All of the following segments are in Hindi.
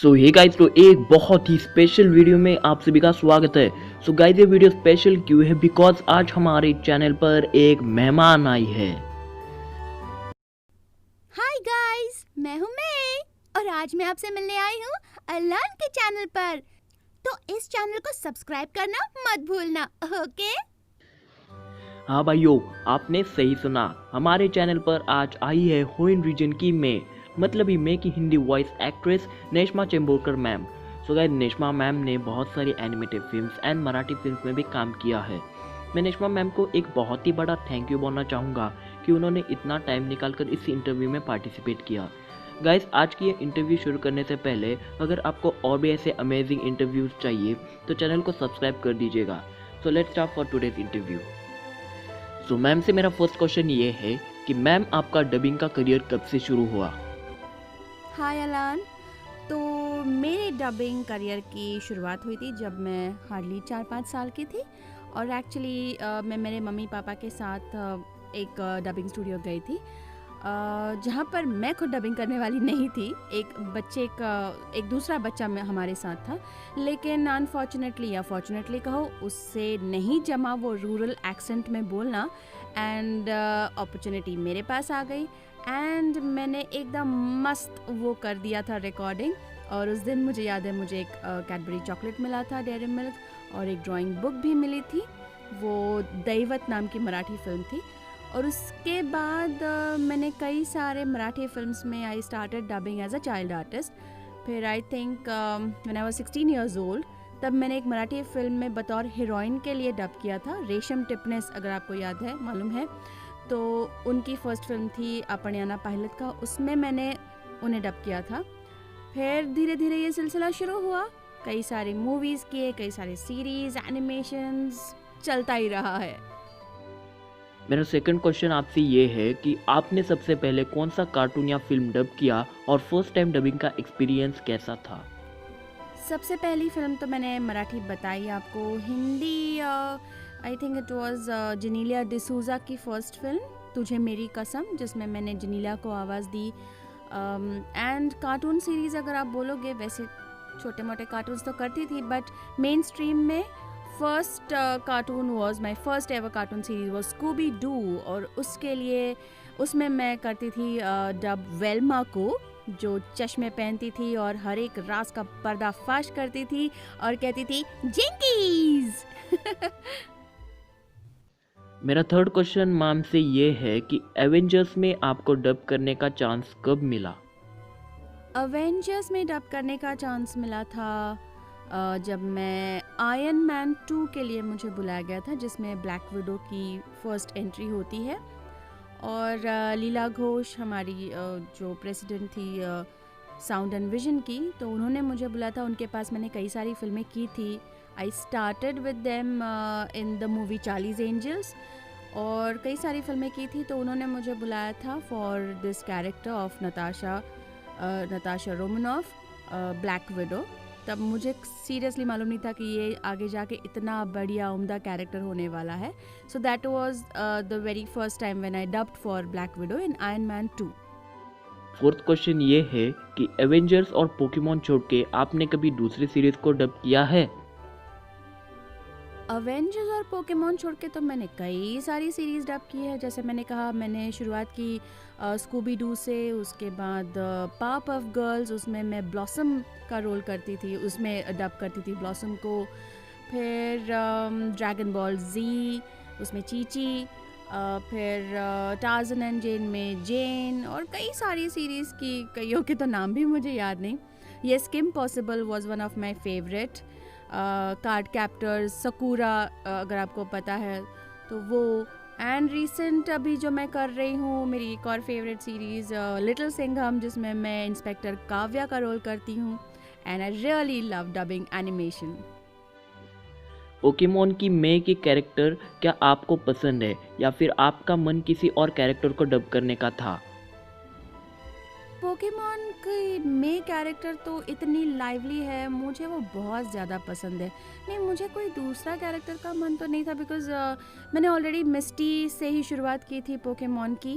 सो हे गाइस, तो एक बहुत ही स्पेशल वीडियो में आप सभी का स्वागत है। सो गाइस, ये वीडियो स्पेशल क्यों है? बिकॉज आज हमारे चैनल पर एक मेहमान आई है। हाय गाइस, मैं हूँ मैं और आज मैं आपसे मिलने आई हूँ अलान के चैनल पर। तो इस चैनल को सब्सक्राइब करना मत भूलना, ओके? हाँ भाइयों, आपने सही सुना, हमारे चैनल पर आज आई है होइन रीजन की मे, मतलब ही मे की Hindi voice actress Neshma Chemburkar ma'am. So guys, Neshma ma'am ने बहुत सारी animated films and Marathi films में भी काम किया है। मैं नेश्मा मैम को एक बहुत ही बड़ा थैंक यू बोलना चाहूँगा कि उन्होंने इतना टाइम निकालकर इस इंटरव्यू में पार्टिसिपेट किया। गाइस, आज की ये इंटरव्यू शुरू करने से पहले अगर आपको और भी ऐसे अमेजिंग इंटरव्यूज चाहिए तो चैनल को सब्सक्राइब कर दीजिएगा। So let's start for today's interview. So ma'am से मेरा फर्स्ट क्वेश्चन ये है कि मैम, आपका डबिंग का करियर कब से शुरू हुआ? हाय अलान। तो मेरे डबिंग करियर की शुरुआत हुई थी जब मैं हार्डली 4-5 साल की थी। और एक्चुअली मैं मेरे मम्मी पापा के साथ एक डबिंग स्टूडियो गई थी, जहाँ पर मैं खुद डबिंग करने वाली नहीं थी। एक दूसरा बच्चा हमारे साथ था, लेकिन अनफॉर्चुनेटली या फॉर्चुनेटली कहो, उससे नहीं जमा वो रूरल एक्सेंट में बोलना। एंड अपॉर्चुनिटी मेरे पास आ गई एंड मैंने एकदम मस्त वो कर दिया था रिकॉर्डिंग। और उस दिन मुझे याद है, मुझे एक कैडबरी चॉकलेट मिला था, डेयरी मिल्क, और एक ड्राइंग बुक भी मिली थी। वो दैवत नाम की मराठी फिल्म थी। और उसके बाद मैंने कई सारे मराठी फिल्म्स में I started dubbing as a child artist. फिर I think when I was 16 years old, तब मैंने एक मराठी फिल्म में बतौर हीरोइन के लिए डब किया था, रेशम टिपनेस, अगर आपको याद है, मालूम है। तो उनकी फर्स्ट फिल्म थी अपण्याना पायलट का, उसमें मैंने उन्हें डब किया था। फिर धीरे धीरे ये सिलसिला शुरू हुआ, कई सारे मूवीज़ किए, कई सारे सीरीज़, एनिमेशंस, चलता ही रहा है। मेरा सेकंड क्वेश्चन आपसे ये है कि आपने सबसे पहले कौन सा कार्टून या फिल्म डब किया और फर्स्ट टाइम डबिंग का एक्सपीरियंस कैसा था? सबसे पहली फिल्म तो मैंने मराठी बताई आपको। Hindi I think it was Genelia D'Souza की फर्स्ट फिल्म, तुझे मेरी कसम, जिसमें मैंने जेनेलिया को आवाज़ दी। एंड कार्टून सीरीज़ अगर आप बोलोगे, वैसे छोटे मोटे कार्टून्स तो करती थी, बट मेन स्ट्रीम में first cartoon was my first ever cartoon series was Scooby Doo. और उसके लिए उसमें मैं करती थी डब वेल्मा को, जो चश्मे पहनती थी और हर एक राज का पर्दाफाश करती थी और कहती थी जिंकीज। मेरा थर्ड क्वेश्चन मैम से ये है कि एवेंजर्स में आपको डब करने का चांस कब मिला? अवेंजर्स में डब करने का चांस मिला था जब मैं आयरन मैन 2 के लिए मुझे बुलाया गया था, जिसमें ब्लैक विडो की फर्स्ट एंट्री होती है। और लीला घोष हमारी जो प्रेसिडेंट थी साउंड एंड विजन की, तो उन्होंने मुझे बुलाया था। उनके पास मैंने कई सारी फिल्में की थी। I started with them in the movie Charlie's Angels, और कई सारी फिल्में की थी। तो उन्होंने मुझे बुलाया था for this character of Natasha Romanoff, black window. तब मुझे सीरियसली मालूम नहीं था कि ये आगे जाके इतना बढ़िया उम्दा कैरेक्टर होने वाला है। So that was the very first time when I dubbed for black window in iron man 2। Fourth question ये है कि एवेंजर्स और पोकेमॉन छोड़ के आपने कभी दूसरी सीरीज को डब किया है? अवेंजर्स और पोकेमॉन छोड़ के तो मैंने कई सारी सीरीज़ डब की है। जैसे मैंने कहा, मैंने शुरुआत की स्कूबी डू से, उसके बाद पाप ऑफ गर्ल्स, उसमें मैं ब्लॉसम का रोल करती थी, उसमें डब करती थी ब्लॉसम को। फिर ड्रैगन बॉल जी, उसमें चीची। फिर टार्ज़न एंड जेन में जेन, और कई सारी सीरीज़ की, कईयों के तो नाम भी मुझे याद नहीं। Yes, Kim Possible was one of my favourite. Cardcaptors, Sakura, अगर आपको पता है तो वो। एंड रिसेंट अभी जो मैं कर रही हूँ, मेरी एक और फेवरेट सीरीज़ लिटिल सिंघम, जिसमें मैं इंस्पेक्टर काव्या का रोल करती हूँ। And I really love dubbing animation. Pokemon की मे की कैरेक्टर क्या आपको पसंद है या फिर आपका मन किसी और कैरेक्टर को डब करने का था? पोकेमॉन की मे कैरेक्टर तो इतनी लाइवली है, मुझे वो बहुत ज़्यादा पसंद है। नहीं, मुझे कोई दूसरा कैरेक्टर का मन तो नहीं था, बिकॉज़ मैंने ऑलरेडी मिस्टी से ही शुरुआत की थी पोकेमॉन की।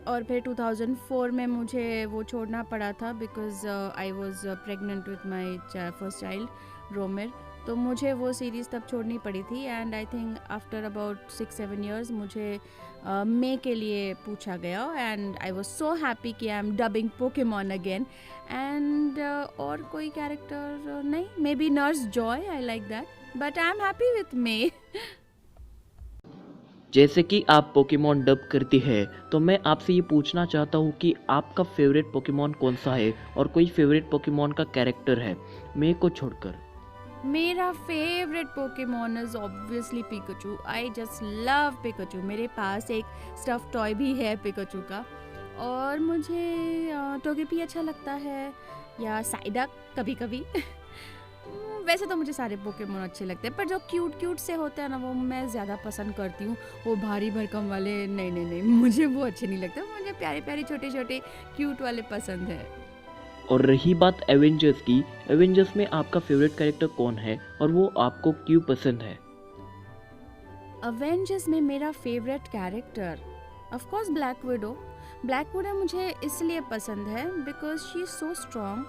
और फिर 2004 में मुझे वो छोड़ना पड़ा था because I was pregnant with my first child Romir. तो मुझे वो सीरीज़ तब छोड़नी पड़ी थी and I think after about 6-7 years मुझे मे के लिए पूछा गया and I was so happy कि I am dubbing Pokemon again. And और कोई कैरेक्टर नहीं, maybe nurse Joy, I like that, but I am happy with May. जैसे कि आप पोकेमॉन डब करती है, तो मैं आपसे ये पूछना चाहता हूँ कि आपका फेवरेट पोकेमॉन कौन सा है और कोई फेवरेट पोकेमॉन का कैरेक्टर है मे को छोड़कर? मेरा favourite Pokemon is obviously Pikachu. I just love Pikachu. मेरे पास एक स्टफ़ टॉय भी है पिकाचू का। और मुझे टोगेपी अच्छा लगता है या साइडक कभी कभी। वैसे तो मुझे सारे पोकेमॉन अच्छे लगते हैं, पर जो क्यूट क्यूट से होते हैं ना वो मैं ज़्यादा पसंद करती हूँ। वो भारी भरकम वाले नहीं नहीं नहीं, मुझे वो अच्छे नहीं लगते। मुझे प्यारे प्यारे छोटे छोटे क्यूट वाले पसंद है। और रही बात एवेंजर्स की, एवेंजर्स में आपका फेवरेट कैरेक्टर कौन है और वो आपको क्यों पसंद है? अवेंजर्स में मेरा favourite character of course black window. Black window मुझे इसलिए पसंद है because she is so strong.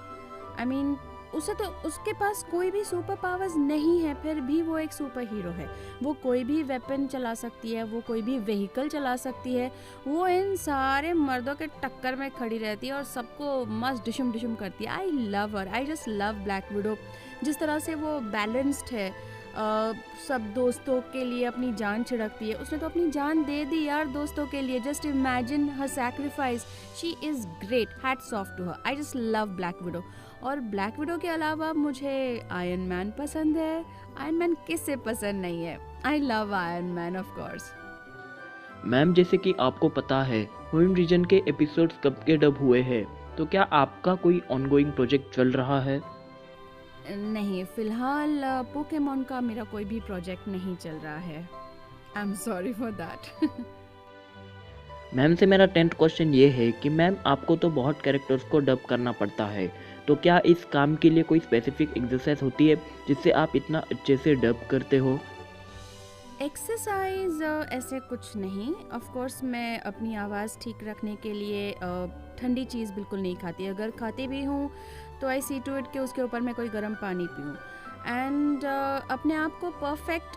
I mean उसे तो उसके पास कोई भी सुपर पावर्स नहीं है, फिर भी वो एक सुपर हीरो है। वो कोई भी वेपन चला सकती है, वो कोई भी व्हीकल चला सकती है। वो इन सारे मर्दों के टक्कर में खड़ी रहती है और सबको मस्त डिशुम डिशुम करती है। I love her, I just love Black window. जिस तरह से वो बैलेंस्ड है, सब दोस्तों के लिए अपनी जान छिड़कती है। उसने तो अपनी जान दे दी यार दोस्तों के लिए। Just imagine her sacrifice. She is great, hats off to her. I just love Black Widow. और ब्लैक विडो के अलावा मुझे आयरन मैन पसंद है। आयरन मैन किससे पसंद नहीं है? I love iron man of course. Ma'am, जैसे कि आपको पता है होम रीजन के एपिसोड्स कब के डब हुए हैं, तो क्या आपका कोई ऑनगोइंग प्रोजेक्ट चल रहा है? नहीं, फिलहाल पोकेमॉन का मेरा कोई भी प्रोजेक्ट नहीं चल रहा है। I am sorry for that. Ma'am से मेरा 10th क्वेश्चन ये है कि मैम आपको तो बहुत कैरेक्टर्स को डब करना पड़ता है, तो क्या इस काम के लिए कोई स्पेसिफिक एक्सरसाइज होती है जिससे आप इतना अच्छे से डब करते हो? एक्सरसाइज ऐसे कुछ नहीं। ऑफ कोर्स मैं अपनी आवाज़ ठीक रखने के लिए ठंडी चीज़ बिल्कुल नहीं खाती। अगर खाती भी हूँ तो आई सी टू इट कि उसके ऊपर मैं कोई गर्म पानी पीऊँ। एंड अपने आप को परफेक्ट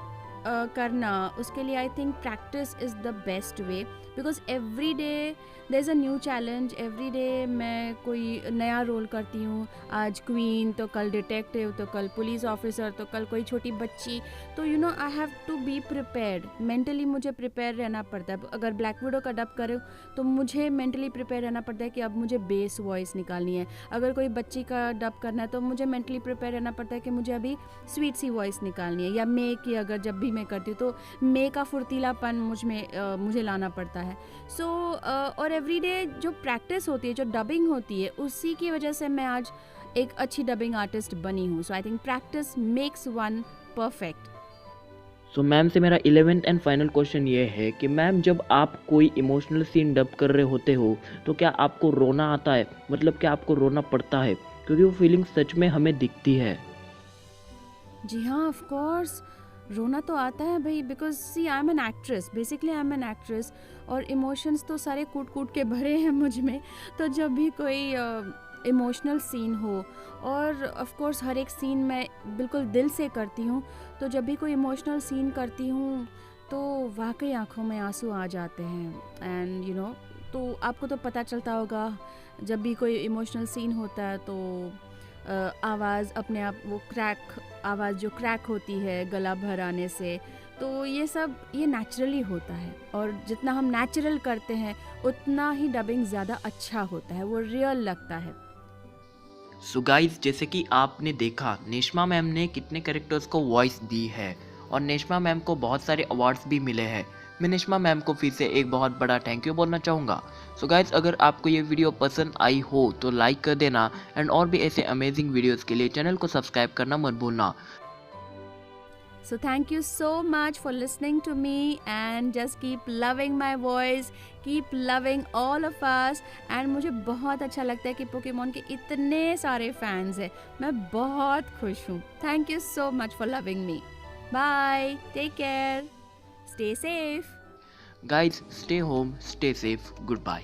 करना, उसके लिए I think practice is the best way. Because every day there is a new challenge. Every day मैं कोई नया रोल करती हूँ। आज क्वीन, तो कल डिटेक्टिव, तो कल पुलिस ऑफिसर, तो कल कोई छोटी बच्ची। तो you know I have to be prepared. Mentally मुझे प्रिपेयर रहना पड़ता है। अगर ब्लैक विडो का डब करूँ तो मुझे मेंटली प्रिपेयर रहना पड़ता है कि अब मुझे बेस वॉइस निकालनी है। अगर कोई बच्ची का डब करना है तो मुझे मेंटली प्रिपेयर रहना पड़ता है कि मुझे अभी स्वीट सी वॉइस निकालनी है। या मे की अगर जब भी मैं करती हूँ तो मे का फुर्तीलापन मुझे लाना पड़ता है। सो और एवरीडे जो प्रैक्टिस होती है, जो डबिंग होती है, उसी की वजह से मैं आज एक अच्छी डबिंग आर्टिस्ट बनी हूँ। So I think practice makes one perfect. So ma'am से मेरा 11th एंड फाइनल क्वेश्चन ये है कि मैम जब आप कोई इमोशनल सीन डब कर रहे होते हो तो क्या आपको रोना आता है? मतलब क्या आपको रोना पड़ता है? क्योंकि वो फीलिंग सच में हमें दिखती है। जी हाँ, ऑफ कोर्स रोना तो आता है भाई। Because see I am an actress, basically I am an actress. और इमोशंस तो सारे कूट कूट के भरे हैं मुझ में। तो जब भी कोई इमोशनल सीन हो, और ऑफ कोर्स हर एक सीन मैं बिल्कुल दिल से करती हूँ, तो जब भी कोई इमोशनल सीन करती हूँ तो वाकई आँखों में आंसू आ जाते हैं। एंड यू नो, तो आपको तो पता चलता होगा जब भी कोई इमोशनल सीन होता है तो आवाज़ अपने आप वो आवाज़ जो क्रैक होती है गला भर आने से, तो ये सब ये नेचुरली होता है। और जितना हम नेचुरल करते हैं उतना ही डबिंग ज़्यादा अच्छा होता है, वो रियल लगता है। सो गाइस, जैसे कि आपने देखा नेश्मा मैम ने कितने कैरेक्टर्स को वॉइस दी है और नेश्मा मैम को बहुत सारे अवार्ड्स भी मिले हैं। मैं नेश्मा मैम को फिर से एक बहुत बड़ा थैंक यू बोलना चाहूँगा। सो गाइस, अगर आपको ये वीडियो पसंद आई हो तो लाइक कर देना एंड और भी ऐसे अमेजिंग वीडियोस के लिए चैनल को सब्सक्राइब करना मत भूलना। So thank you so much for listening to me and just keep loving my voice, keep loving all of us। and मुझे बहुत अच्छा लगता है कि पोकेमॉन के इतने सारे फैंस हैं। मैं बहुत खुश हूँ। Thank you so much for loving me। Bye, take care, stay safe। Guys stay home, stay safe, good bye.